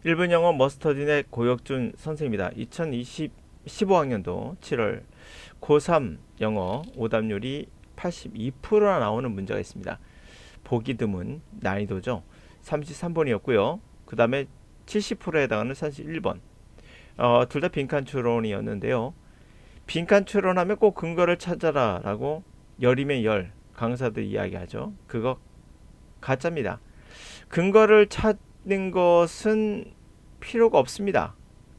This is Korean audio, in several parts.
일본 영어 머스터딘의 고혁준 선생입니다. 2015학년도 7월 고3 영어 오답률이 82%나 나오는 문제가 있습니다. 보기 드문 난이도죠. 33번이었고요. 그 다음에 70%에 해당하는 31번. 둘 다 빈칸 추론이었는데요. 빈칸 추론하면 꼭 근거를 찾아라 라고 열이면 열 강사들이 이야기하죠. 그거 가짜입니다. 근거를 찾는 것은 필요가 없습니다.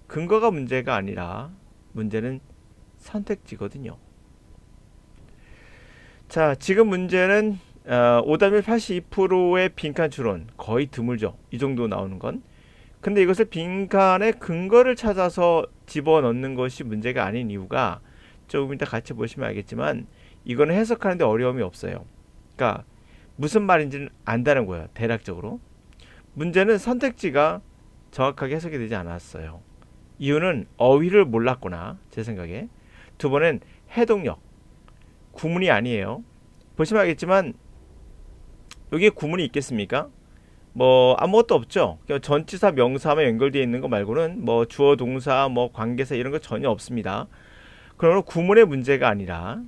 근거가 문제가 아니라 문제는 선택지거든요. 자, 지금 문제는 오답률 82%의 빈칸 추론 거의 드물죠. 이 정도 나오는 건. 근데 이것을 빈칸에 근거를 찾아서 집어넣는 것이 문제가 아닌 이유가 조금 이따 같이 보시면 알겠지만 이거는 해석하는데 어려움이 없어요. 그러니까 무슨 말인지는 안다는 거예요. 대략적으로. 문제는 선택지가 정확하게 해석이 되지 않았어요. 이유는 어휘를 몰랐구나. 제 생각에. 두 번은 해동력. 구문이 아니에요. 보시면 알겠지만 여기에 구문이 있겠습니까? 뭐 아무것도 없죠. 전치사 명사만 연결되어 있는 거 말고는 뭐 주어 동사 뭐 관계사 이런 거 전혀 없습니다. 그러므로 구문의 문제가 아니라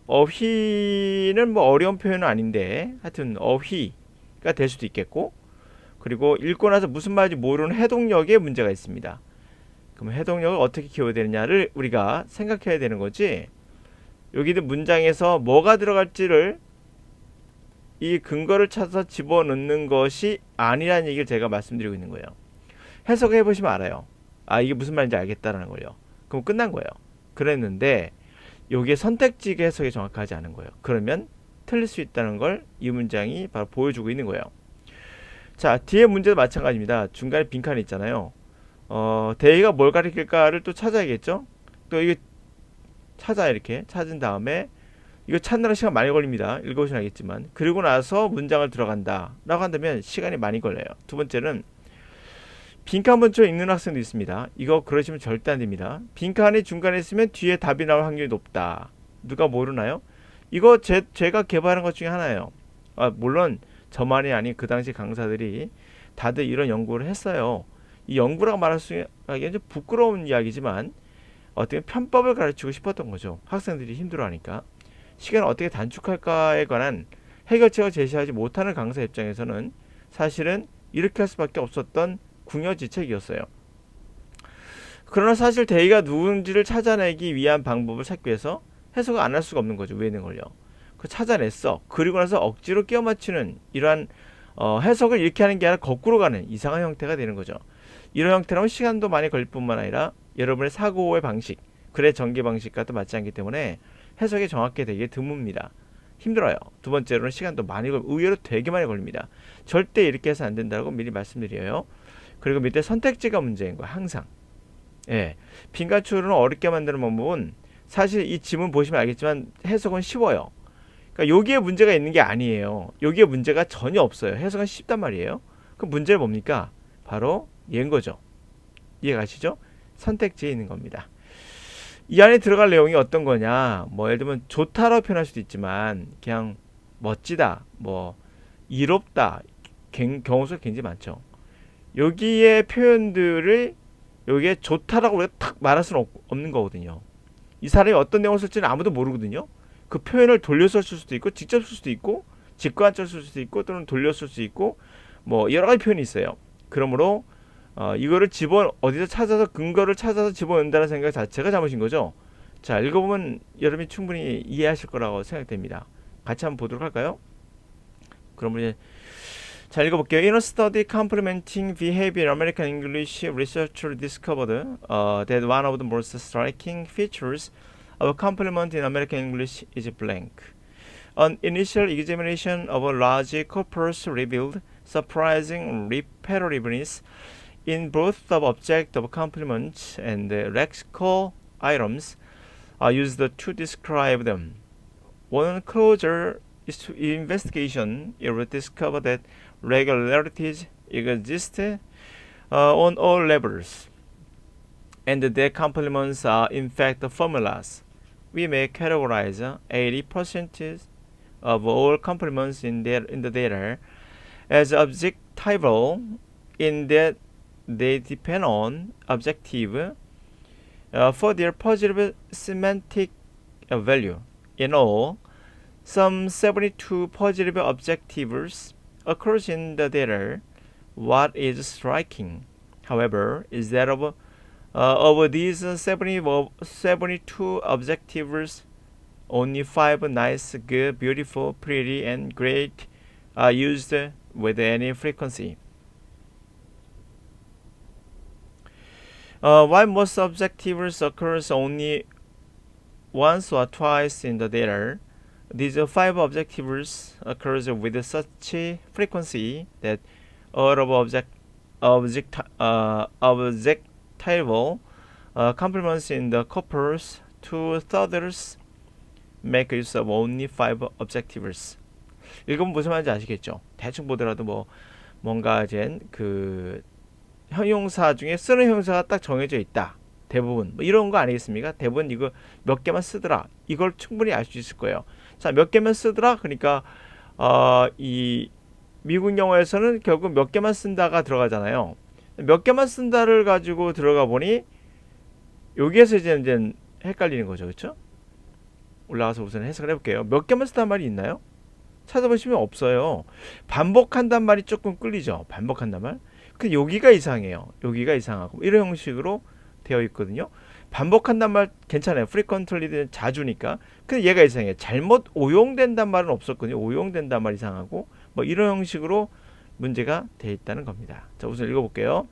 어휘는 뭐 어려운 표현은 아닌데 하여튼 어휘가 될 수도 있겠고 그리고 읽고 나서 무슨 말인지 모르는 해동력에 문제가 있습니다. 그럼 해동력을 어떻게 키워야 되느냐를 우리가 생각해야 되는 거지. 여기도 문장에서 뭐가 들어갈지를 이 근거를 찾아서 집어넣는 것이 아니라는 얘기를 제가 말씀드리고 있는 거예요. 해석해 보시면 알아요. 아, 이게 무슨 말인지 알겠다라는 거예요. 그럼 끝난 거예요. 그랬는데 여기에 선택지가 해석이 정확하지 않은 거예요. 그러면 틀릴 수 있다는 걸 이 문장이 바로 보여주고 있는 거예요. 자, 뒤에 문제도 마찬가지입니다. 중간에 빈칸이 있잖아요. 대의가 뭘 가리킬까를 또 찾아야겠죠? 또 이게 이렇게 찾은 다음에 이거 찾느라 시간 많이 걸립니다. 읽어보시면 알겠지만. 그리고 나서 문장을 들어간다 라고 한다면 시간이 많이 걸려요. 두 번째는 빈칸 먼저 읽는 학생도 있습니다. 이거 그러시면 절대 안 됩니다. 빈칸이 중간에 있으면 뒤에 답이 나올 확률이 높다. 누가 모르나요? 이거 제가 개발한 것 중에 하나예요. 물론 저만이 아닌 그 당시 강사들이 다들 이런 연구를 했어요. 이 연구라고 말할 수 하기엔 좀 부끄러운 이야기지만 어떻게 편법을 가르치고 싶었던 거죠. 학생들이 힘들어하니까. 시간을 어떻게 단축할까에 관한 해결책을 제시하지 못하는 강사 입장에서는 사실은 이렇게 할 수밖에 없었던 궁여지책이었어요. 그러나 사실 대의가 누군지를 찾아내기 위한 방법을 찾기 위해서 해석을 안 할 수가 없는 거죠. 위에는 걸요. 그 찾아냈어. 그리고 나서 억지로 끼워 맞추는 이러한 해석을 이렇게 하는 게 아니라 거꾸로 가는 이상한 형태가 되는 거죠. 이런 형태라면 시간도 많이 걸릴 뿐만 아니라 여러분의 사고의 방식, 글의 전개 방식과 도 맞지 않기 때문에 해석이 정확히 되게 드뭅니다. 힘들어요. 두 번째로는 시간도 많이 의외로 되게 많이 걸립니다. 절대 이렇게 해서 안 된다고 미리 말씀드려요. 그리고 밑에 선택지가 문제인 거야. 항상. 예. 빈칸 추론을 어렵게 만드는 방법은 사실 이 지문 보시면 알겠지만 해석은 쉬워요. 그러니까 여기에 문제가 있는 게 아니에요. 여기에 문제가 전혀 없어요. 해석은 쉽단 말이에요. 그럼 문제는 뭡니까? 바로 얘인 거죠. 이해가시죠? 선택지에 있는 겁니다. 이 안에 들어갈 내용이 어떤 거냐? 뭐 예를 들면 좋다라고 표현할 수도 있지만 그냥 멋지다, 뭐 이롭다 경우 수가 굉장히 많죠. 여기에 표현들을 여기에 좋다라고 우리가 탁 말할 수는 없는 거거든요. 이 사람이 어떤 내용을 쓸지는 아무도 모르거든요. 그 표현을 돌려서 쓸 수도 있고 직접 쓸 수도 있고 직관적으로 쓸 수도 있고 또는 돌려 쓸 수도 있고 뭐 여러 가지 표현이 있어요. 그러므로 이거를 어디서 찾아서 근거를 찾아서 집어넣는다는 생각 자체가 잘못인 거죠. 자, 읽어보면 여러분이 충분히 이해하실 거라고 생각됩니다. 같이 한번 보도록 할까요? 그럼 이제 자, 읽어볼게요. In a study complementing behavior, American English researchers discovered that one of the most striking features of a complement in American English is blank. An initial examination of a large corpus revealed surprising repetitiveness in both the object of complements and the lexical items used to describe them. One closer investigation it discovered that regularities exist on all levels, and that complements are in fact formulas. We may categorize 80% of all complements in the data as objectival in that they depend on objective for their positive semantic value. In all, some 72 positive objectives occurs in the data. What is striking, however, is that of these 72 objectives, only 5 nice, good, beautiful, pretty, and great are used with any frequency. While most objectives occurs only once or twice in the data, these 5 objectives occurs with such frequency that all of objectival complements in the corpus to others make use of only 5 objectives. 읽으면 무슨 말인지 아시겠죠? 대충 보더라도 뭔가 이제 그 형용사 중에 쓰는 형용사가 딱 정해져 있다. 대부분 이런 거 아니겠습니까? 대부분 이거 몇 개만 쓰더라. 이걸 충분히 알 수 있을 거예요. 자, 몇 개만 쓰더라. 그러니까 이 미국 영어에서는 결국 몇 개만 쓴다가 들어가잖아요. 몇 개만 쓴다를 가지고 들어가 보니 여기에서 이제 헷갈리는 거죠. 그렇죠? 올라가서 우선 해석을 해볼게요. 몇 개만 쓴단 말이 있나요? 찾아보시면 없어요. 반복한단 말이 조금 끌리죠. 반복한단 말. 근데 여기가 이상해요. 여기가 이상하고 이런 형식으로 되어 있거든요. 반복한단 말 괜찮아요. frequently는 자주니까. 근데 얘가 이상해요. 잘못 오용된단 말은 없었거든요. 오용된단 말 이상하고 이런 형식으로 문제가 되어 있다는 겁니다. 자, 우선 읽어볼게요.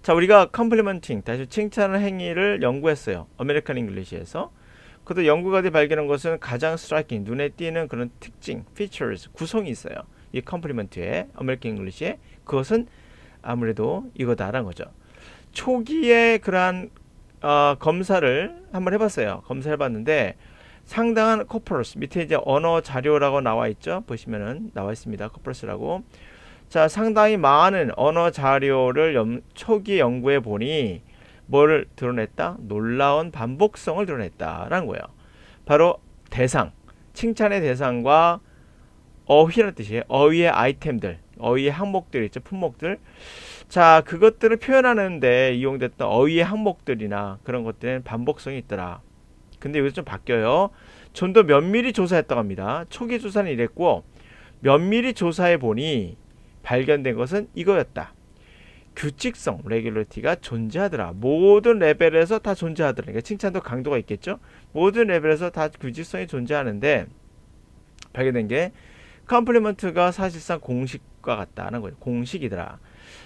자, 우리가 complimenting, 다시 칭찬하는 행위를 연구했어요. 아메리칸 잉글리시에서. 그것도 연구가들이 발견한 것은 가장 striking, 눈에 띄는 그런 특징, features, 구성이 있어요. 이 compliment에, 아메리칸 잉글리시에. 그것은 아무래도 이거다라는 거죠. 초기에 그러한 검사를 한번 해봤어요. 검사를 해봤는데 상당한 코퍼러스, 밑에 이제 언어 자료라고 나와 있죠. 보시면은 나와 있습니다. 코퍼러스라고. 자, 상당히 많은 언어 자료를 초기 연구해 보니 뭐를 드러냈다? 놀라운 반복성을 드러냈다라는 거예요. 바로 대상, 칭찬의 대상과 어휘라는 뜻이에요. 어휘의 아이템들, 어휘의 항목들 있죠. 품목들. 자, 그것들을 표현하는데 이용됐던 어휘의 항목들이나 그런 것들은 반복성이 있더라. 근데 여기서 좀 바뀌어요. 좀 더 면밀히 조사했다고 합니다. 초기 조사는 이랬고 면밀히 조사해 보니 발견된 것은 이거였다. 규칙성, 레귤러티가 존재하더라. 모든 레벨에서 다 존재하더라. 그러니까 칭찬도 강도가 있겠죠. 모든 레벨에서 다 규칙성이 존재하는데 발견된 게 컴플리먼트가 사실상 공식과 같다는 거예요. 공식이더라.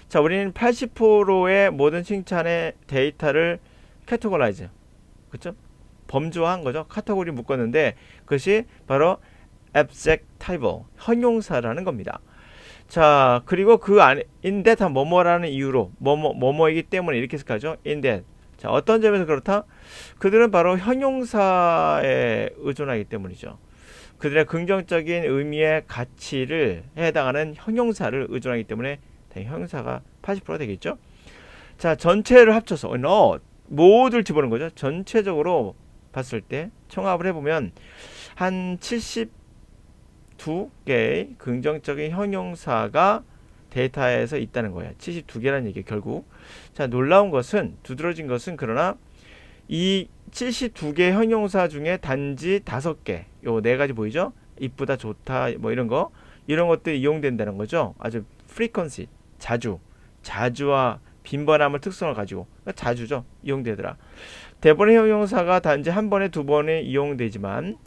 자, 우리는 80%의 모든 칭찬의 데이터를 캐테고라이즈, 그렇죠? 범주화한 거죠. 카테고리 묶었는데 그것이 바로 adjectival, 형용사라는 겁니다. 자, 그리고 그 안에 in that 뭐뭐라는 이유로 뭐뭐이기 때문에 이렇게 해석하죠. in that. 자, 어떤 점에서 그렇다? 그들은 바로 형용사에 의존하기 때문이죠. 그들의 긍정적인 의미의 가치를 해당하는 형용사를 의존하기 때문에 형용사가 80% 되겠죠. 자, 전체를 합쳐서 모두를 집어넣은 거죠. 전체적으로 봤을 때 총합을 해보면 한 72개의 긍정적인 형용사가 데이터에서 있다는 거예요. 72개라는 얘기예요. 결국. 자, 놀라운 것은, 두드러진 것은, 그러나 이 72개 형용사 중에 단지 5개, 요 4가지 보이죠? 이쁘다, 좋다, 이런 것들이 이용된다는 거죠. 아주 frequency, 자주와 빈번함을 특성을 가지고, 그러니까 자주죠. 이용되더라. 대부분의 형용사가 단지 한 번에 2번에 이용되지만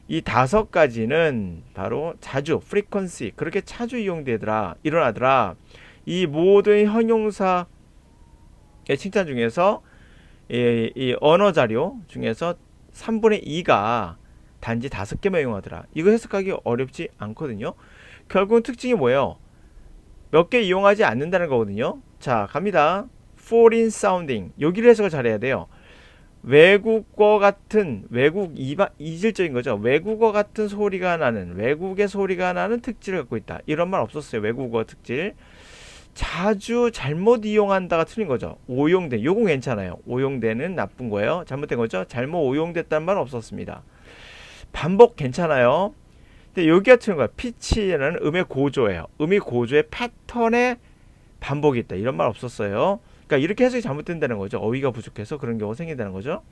이 5가지는 바로 자주, frequency, 그렇게 자주 일어나더라. 이 모든 형용사의 칭찬 중에서 이 언어 자료 중에서 3분의 2가 단지 5개만 이용하더라. 이거 해석하기 어렵지 않거든요. 결국은 특징이 뭐예요? 몇 개 이용하지 않는다는 거거든요. 자, 갑니다. foreign sounding. 여기를 해석을 잘해야 돼요. 외국어 같은, 이질적인 거죠. 외국어 같은 소리가 나는, 외국의 소리가 나는 특질을 갖고 있다. 이런 말 없었어요. 외국어 특질. 자주 잘못 이용한다가 틀린 거죠. 오용된, 요건 괜찮아요. 오용되는 나쁜 거예요. 잘못된 거죠. 잘못 오용됐다는 말은 없었습니다. 반복 괜찮아요. 근데 여기가 틀린 거야. 피치라는 음의 고조예요. 음의 고조의 패턴에 반복이 있다 이런 말 없었어요. 그러니까 이렇게 해석이 잘못된다는 거죠. 어휘가 부족해서 그런 경우가 생긴다는 거죠.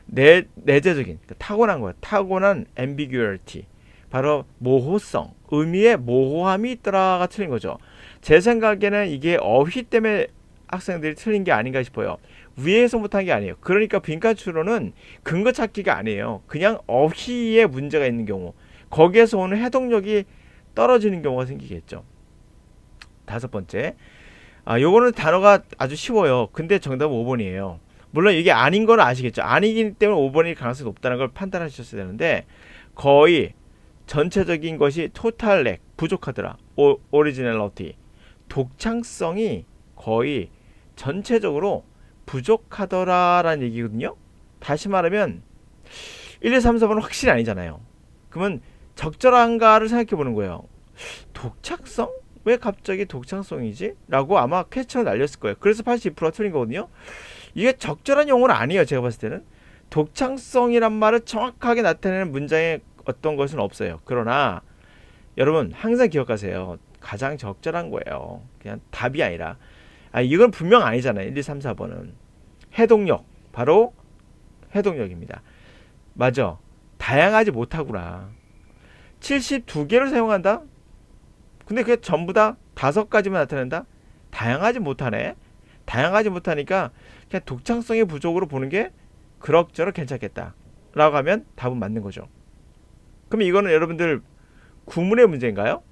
내재적인 타고난 거예요. 타고난 ambiguity, 바로 모호성, 의미의 모호함이 있더라가 틀린 거죠. 제 생각에는 이게 어휘 때문에 학생들이 틀린 게 아닌가 싶어요. 위에서 못한 게 아니에요. 그러니까 빈칸 추론은 근거 찾기가 아니에요. 그냥 어휘에 문제가 있는 경우, 거기에서 오는 해동력이 떨어지는 경우가 생기겠죠. 다섯 번째, 요거는 단어가 아주 쉬워요. 근데 정답은 5번이에요. 물론 이게 아닌 건 아시겠죠. 아니기 때문에 5번일 가능성이 높다는 걸 판단하셨어야 되는데, 거의 전체적인 것이 total lack, 부족하더라. originality, 독창성이 거의 전체적으로 부족하더라라는 얘기거든요. 다시 말하면 1, 2, 3, 4번은 확실히 아니잖아요. 그러면 적절한가를 생각해 보는 거예요. 독창성? 왜 갑자기 독창성이지? 라고 아마 퀘스천을 날렸을 거예요. 그래서 82%가 틀린 거거든요. 이게 적절한 용어는 아니에요. 제가 봤을 때는. 독창성이란 말을 정확하게 나타내는 문장에 어떤 것은 없어요. 그러나 여러분 항상 기억하세요. 가장 적절한 거예요. 그냥 답이 아니라. 이건 분명 아니잖아요. 1, 2, 3, 4번은. 해동력. 바로 해동력입니다. 맞아. 다양하지 못하구나. 72개를 사용한다? 근데 그게 전부 다 5가지만 나타낸다? 다양하지 못하네. 다양하지 못하니까 그냥 독창성의 부족으로 보는 게 그럭저럭 괜찮겠다 라고 하면 답은 맞는 거죠. 그럼 이거는 여러분들 구문의 문제인가요?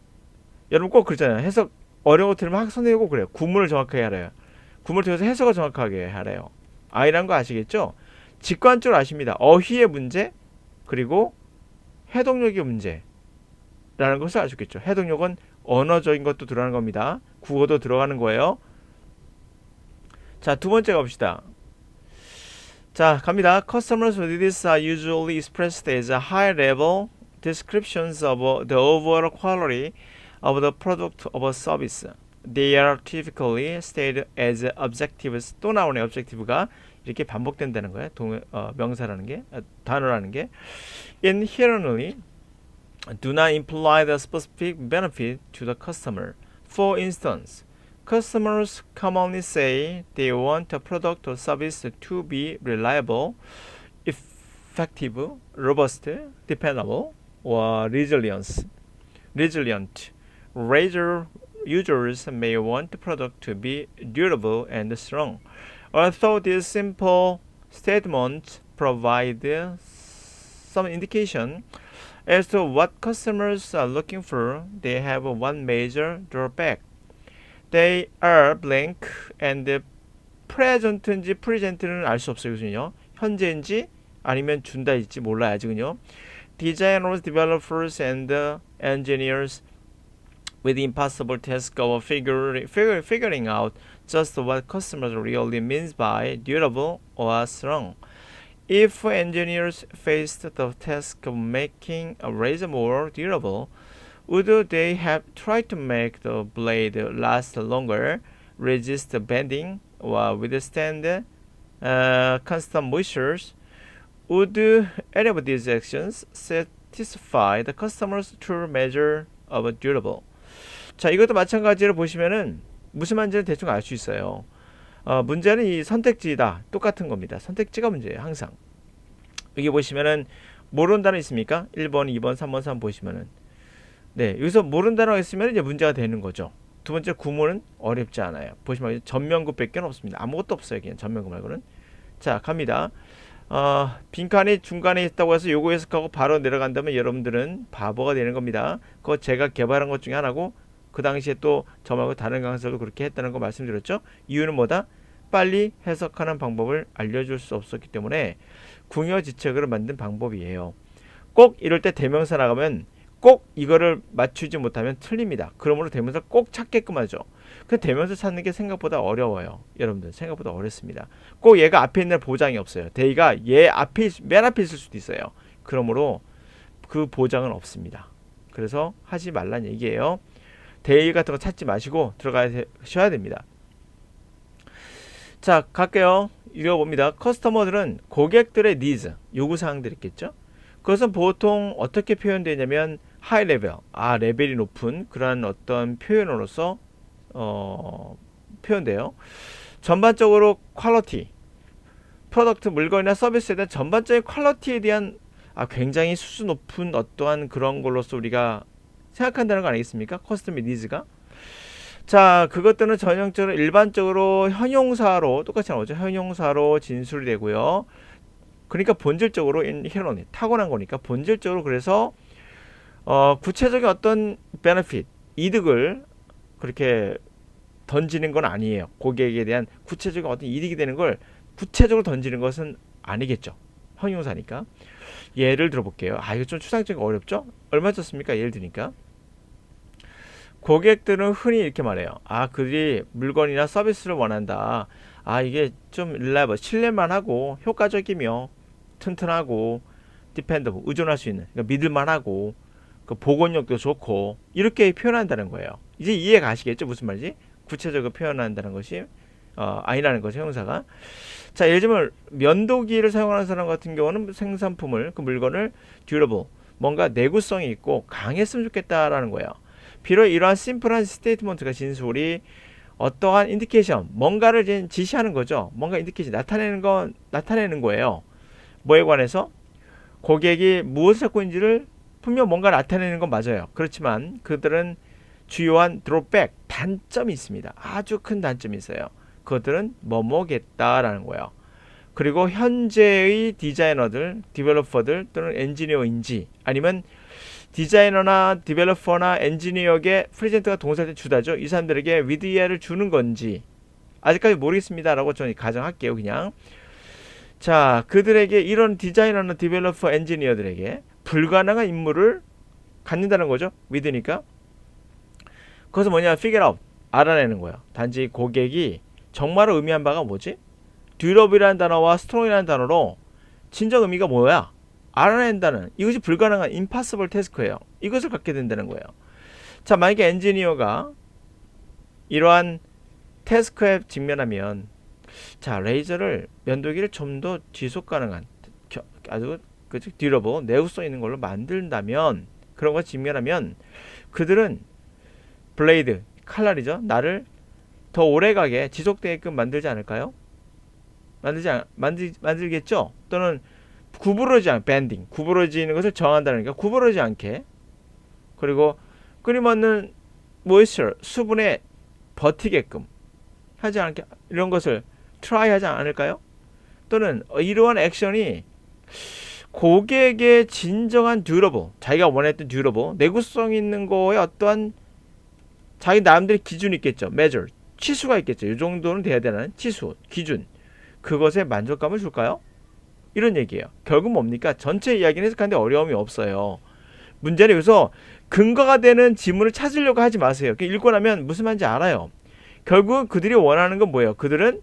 여러분 꼭 그러잖아요. 해석 어려운 거 들으면 선생님이 꼭 그래요. 구문을 정확하게 하래요. 구문을 통해서 해석을 정확하게 하래요. 이란 거 아시겠죠? 직관적으로 아십니다. 어휘의 문제 그리고 해동력의 문제라는 것을 아시겠죠. 해동력은 언어적인 것도 들어가는 겁니다. 국어도 들어가는 거예요. 자, 두 번째 가봅시다. 자, 갑니다. Customers' needs are usually expressed as high-level descriptions of the overall quality of the product or service. They are typically stated as objectives. 또 나오네, objective가. 이렇게 반복된다는 거예요. 명사라는 게, 단어라는 게. Inherently do not imply the specific benefit to the customer. For instance, customers commonly say they want a product or service to be reliable, effective, robust, dependable, or resilient. Rather, users may want the product to be durable and strong. Although these simple statements provide some indication as to what customers are looking for, they have one major drawback. They are blank and present인지 present는 알 수 없어요. 그죠? 현재인지 아니면 준다일지 몰라야지. 그죠? Designers, developers, and engineers with the impossible task of figuring out just what customers really means by durable or strong. If engineers faced the task of making a razor more durable, would they have tried to make the blade last longer, resist bending, or withstand constant moistures? Would any of these actions satisfy the customer's true measure of durable? 자, 이것도 마찬가지로 보시면은 무슨 말인지는 대충 알 수 있어요. 문제는 이 선택지다. 똑같은 겁니다. 선택지가 문제예요. 항상. 여기 보시면은 모르는 단어 있습니까? 1번, 2번, 3번, 3번 보시면은 네, 여기서 모르는 단어가 있으면 이제 문제가 되는 거죠. 두 번째 구문은 어렵지 않아요. 보시면 전면구밖에 없습니다. 아무것도 없어요. 그냥 전면구 말고는. 자, 갑니다. 빈칸이 중간에 있다고 해서 요거 해석하고 바로 내려간다면 여러분들은 바보가 되는 겁니다. 그거 제가 개발한 것 중에 하나고 그 당시에 또 저 말고 다른 강사도 그렇게 했다는 거 말씀드렸죠. 이유는 뭐다? 빨리 해석하는 방법을 알려줄 수 없었기 때문에 궁여지책으로 만든 방법이에요. 꼭 이럴 때 대명사 나가면 꼭 이거를 맞추지 못하면 틀립니다. 그러므로 대명사 꼭 찾게끔 하죠. 그 대명사 찾는 게 생각보다 어려워요. 여러분들 생각보다 어렵습니다. 꼭 얘가 앞에 있는 보장이 없어요. 대의가 얘 앞에 맨 앞에 있을 수도 있어요. 그러므로 그 보장은 없습니다. 그래서 하지 말란 얘기예요. 대의 같은 거 찾지 마시고 들어가셔야 됩니다. 자, 갈게요. 읽어봅니다. 커스터머들은 고객들의 니즈, 요구사항들이 있겠죠. 그것은 보통 어떻게 표현되냐면 하이 레벨, 레벨이 높은 그러한 어떤 표현으로서 표현돼요. 전반적으로 퀄리티, 프로덕트 물건이나 서비스에 대한 전반적인 퀄리티에 대한 굉장히 수준 높은 어떠한 그런 걸로서 우리가 생각한다는 거 아니겠습니까? 커스텀 니즈가. 자, 그것들은 전형적으로 일반적으로 형용사로 똑같이 나오죠. 형용사로 진술이 되고요. 그러니까 본질적으로 인헤런이 타고난 거니까 본질적으로 그래서 구체적인 어떤 베네핏 이득을 그렇게 던지는 건 아니에요. 고객에 대한 구체적인 어떤 이득이 되는 걸 구체적으로 던지는 것은 아니겠죠. 형용사니까. 예를 들어볼게요. 이거 좀 추상적이고 어렵죠? 얼마 줬습니까? 예를 드니까 고객들은 흔히 이렇게 말해요. 그들이 물건이나 서비스를 원한다. 이게 좀 reliable, 신뢰만 하고 효과적이며 튼튼하고 dependable, 의존할 수 있는, 그러니까 믿을만하고 그 복원력도 좋고 이렇게 표현한다는 거예요. 이제 이해 가시겠죠? 무슨 말인지? 구체적으로 표현한다는 것이 아니라는 거죠, 형용사가. 자, 예를 들면 면도기를 사용하는 사람 같은 경우는 생산품을, 그 물건을 durable, 뭔가 내구성이 있고 강했으면 좋겠다라는 거예요. 비록 이러한 심플한 스테이트먼트가 진술이 어떠한 인디케이션, 뭔가를 이제 지시하는 거죠. 뭔가 인디케이션, 나타내는 거예요. 뭐에 관해서? 고객이 무엇을 찾고 있는지를 분명 뭔가 나타내는 건 맞아요. 그렇지만 그들은 주요한 드롭백, 단점이 있습니다. 아주 큰 단점이 있어요. 그것들은 뭐뭐겠다라는 거예요. 그리고 현재의 디자이너들, 디벨로퍼들 또는 엔지니어인지 아니면 디자이너나 디벨로퍼나 엔지니어에게 프레젠트가 동사될 주다죠. 이 사람들에게 위드이어를 주는 건지 아직까지 모르겠습니다 라고 저는 가정할게요. 그냥 자, 그들에게 이런 디자이너나 디벨로퍼 엔지니어들에게 불가능한 임무를 갖는다는 거죠. 위드니까. 그것은 뭐냐? figure out, 알아내는 거예요. 단지 고객이 정말로 의미한 바가 뭐지? 듀러블이라는 단어와 스트롱이라는 단어로 진정 의미가 뭐야? 알아낸다는, 이것이 불가능한 impossible task예요. 이것을 갖게 된다는 거예요. 자, 만약에 엔지니어가 이러한 태스크에 직면하면, 자, 레이저를, 면도기를 좀 더 지속 가능한 아주 듀러블, 내구성 있는 걸로 만든다면, 그런 거 직면하면 그들은 블레이드, 칼날이죠. 나를 더 오래가게 지속되게끔 만들지 않을까요? 만들겠죠? 또는 밴딩, 구부러지는 것을 정한다는 게 구부러지지 않게, 그리고 끊임없는 모이스처, 수분에 버티게끔 하지 않게, 이런 것을 트라이 하지 않을까요? 또는 이러한 액션이 고객의 진정한 듀러블, 자기가 원했던 듀러블, 내구성 있는 거에 어떠한 자기 나름대로 기준이 있겠죠. measure, 치수가 있겠죠. 이 정도는 돼야 되는 치수, 기준, 그것에 만족감을 줄까요? 이런 얘기예요. 결국 뭡니까? 전체 이야기는 해석하는데 어려움이 없어요. 문제는 여기서 근거가 되는 지문을 찾으려고 하지 마세요. 읽고 나면 무슨 말인지 알아요. 결국 그들이 원하는 건 뭐예요? 그들은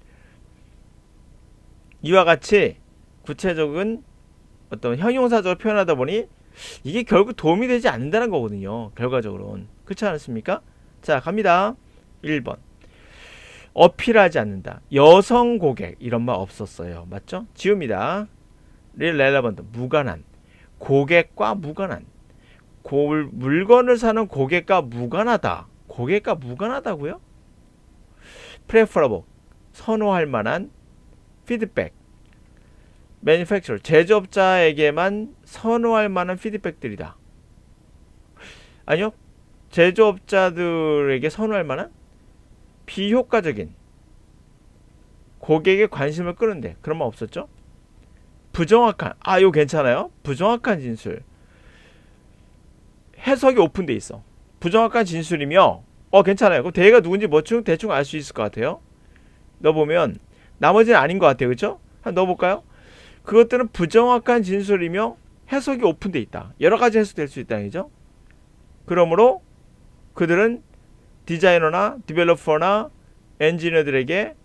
이와 같이 구체적인 어떤 형용사적으로 표현하다 보니 이게 결국 도움이 되지 않는다는 거거든요. 결과적으로는. 그렇지 않습니까? 자, 갑니다. 1번. 어필하지 않는다. 여성 고객, 이런 말 없었어요. 맞죠? 지웁니다. relevant, 무관한. 고객과 무관한. 물건을 사는 고객과 무관하다. 고객과 무관하다고요? preferable, 선호할 만한. 피드백, manufacturer, 제조업자에게만 선호할 만한 피드백들이다. 아니요, 제조업자들에게 선호할 만한 비효과적인, 고객의 관심을 끄는데, 그런 말 없었죠? 부정확한, 이거 괜찮아요? 부정확한 진술, 해석이 오픈돼 있어. 부정확한 진술이며 괜찮아요. 그럼 대가 누군지 대충 알 수 있을 것 같아요. 넣어보면 나머지는 아닌 것 같아요. 그렇죠? 한번 넣어볼까요? 그것들은 부정확한 진술이며 해석이 오픈돼 있다. 여러 가지 해석될 수 있다는 얘기죠. 그러므로 그들은 디자이너나 디벨로퍼나 엔지니어들에게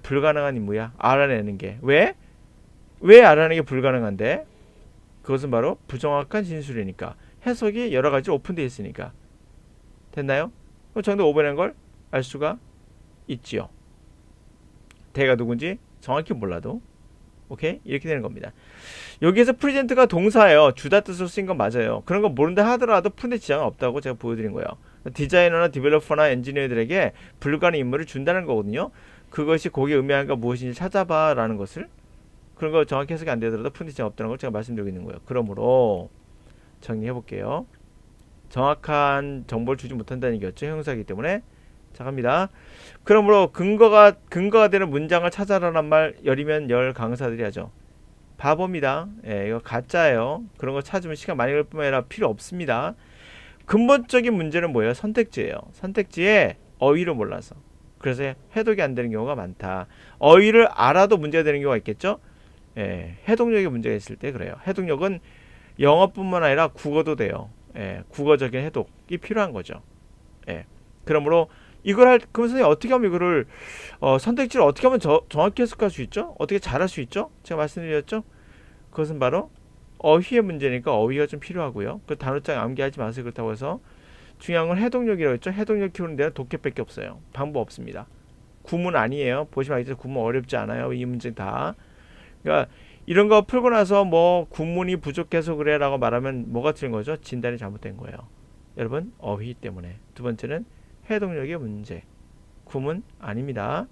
불가능한 임무야. 알아내는 게. 왜 알아내는 게 불가능한데? 그것은 바로 부정확한 진술이니까. 해석이 여러 가지 오픈되어 있으니까. 됐나요? 그럼 정답 5번인 걸 알 수가 있지요. 대가 누군지 정확히 몰라도. 오케이? 이렇게 되는 겁니다. 여기에서 프레젠트가 동사예요. 주다 뜻으로 쓰인 건 맞아요. 그런 거 모른다 하더라도 푸는데 지장은 없다고 제가 보여드린 거예요. 디자이너나 디벨로퍼나 엔지니어들에게 불가능한 임무를 준다는 거거든요. 그것이 거기에 의미하는 게 무엇인지 찾아봐 라는 것을. 그런 거 정확히 해석이 안 되더라도 푸는 지점이 없다는 걸 제가 말씀드리고 있는 거예요. 그러므로 정리해 볼게요. 정확한 정보를 주지 못한다는 얘기였죠. 형용사이기 때문에. 자, 갑니다. 그러므로 근거가 되는 문장을 찾아라란 말 열이면 열 강사들이 하죠. 바보입니다. 예, 이거 가짜예요. 그런 거 찾으면 시간 많이 걸 뿐만 아니라 필요 없습니다. 근본적인 문제는 뭐예요? 선택지예요. 선택지에 어휘를 몰라서. 그래서 해독이 안 되는 경우가 많다. 어휘를 알아도 문제가 되는 경우가 있겠죠? 예, 해독력에 문제가 있을 때 그래요. 해독력은 영어뿐만 아니라 국어도 돼요. 예, 국어적인 해독이 필요한 거죠. 예, 그러므로 그럼 선생님 어떻게 하면 이거를 선택지를 어떻게 하면 정확히 해석할 수 있죠? 어떻게 잘할 수 있죠? 제가 말씀드렸죠? 그것은 바로 어휘의 문제니까 어휘가 좀 필요하고요. 그 단어장 암기하지 마세요. 그렇다고 해서 중요한 건 해독력이라고 했죠. 해독력 키우는 데는 독해밖에 없어요. 방법 없습니다. 구문 아니에요. 보시면 알겠지만 구문 어렵지 않아요. 이 문제 다. 그러니까 이런 거 풀고 나서 뭐 구문이 부족해서 그래라고 말하면 뭐가 틀린 거죠? 진단이 잘못된 거예요. 여러분 어휘 때문에. 두 번째는 해독력의 문제. 구문 아닙니다.